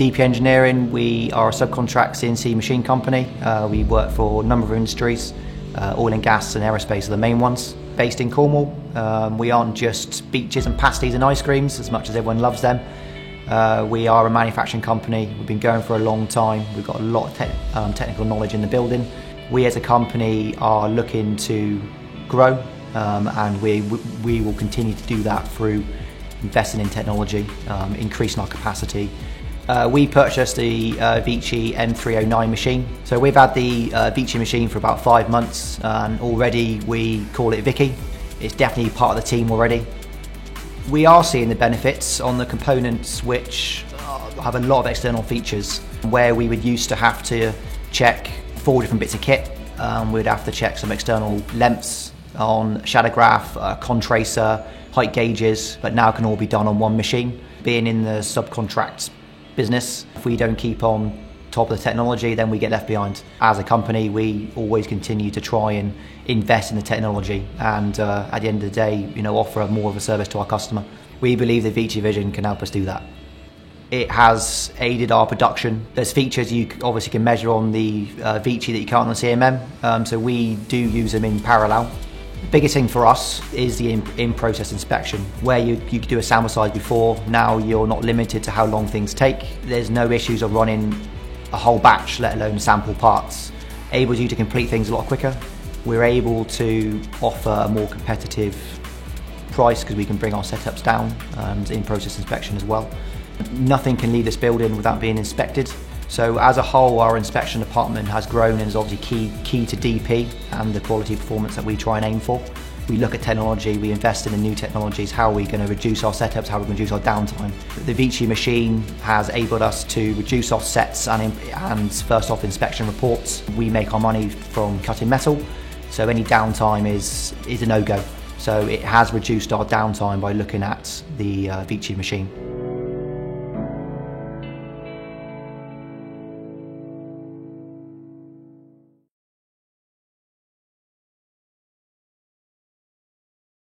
DP Engineering, we are a subcontract CNC machine company. We work for a number of industries. Oil and gas and aerospace are the main ones. Based in Cornwall, we aren't just beaches and pasties and ice creams as much as everyone loves them. We are a manufacturing company. We've been going for a long time. We've got a lot of technical knowledge in the building. We as a company are looking to grow, and we will continue to do that through investing in technology, increasing our capacity. We purchased the Vici M309 machine. So we've had the Vici machine for about 5 months, and already we call it Vicky. It's definitely part of the team already. We are seeing the benefits on the components which have a lot of external features. Where we would used to have to check 4 different bits of kit, we'd have to check some external lengths on Shadowgraph, Contracer, height gauges, but now can all be done on one machine. Being in the subcontract business, if we don't keep on top of the technology, then we get left behind. As a company, we always continue to try and invest in the technology, and at the end of the day, offer more of a service to our customer. We believe the Vici Vision can help us do that. It has aided our production. There's features you obviously can measure on the Vici that you can't on the CMM, so we do use them in parallel. The biggest thing for us is the in-process inspection, where you could do a sample size before. Now you're not limited to how long things take. There's no issues of running a whole batch, let alone sample parts. Enables you to complete things a lot quicker. We're able to offer a more competitive price because we can bring our setups down, in-process inspection as well. Nothing can leave this building without being inspected. So as a whole, our inspection department has grown and is obviously key to DP and the quality performance that we try and aim for. We look at technology, we invest in the new technologies, how are we going to reduce our setups, how are we going to reduce our downtime. The Vici machine has enabled us to reduce our sets and first off inspection reports. We make our money from cutting metal, so any downtime is a no-go. So it has reduced our downtime by looking at the Vici machine.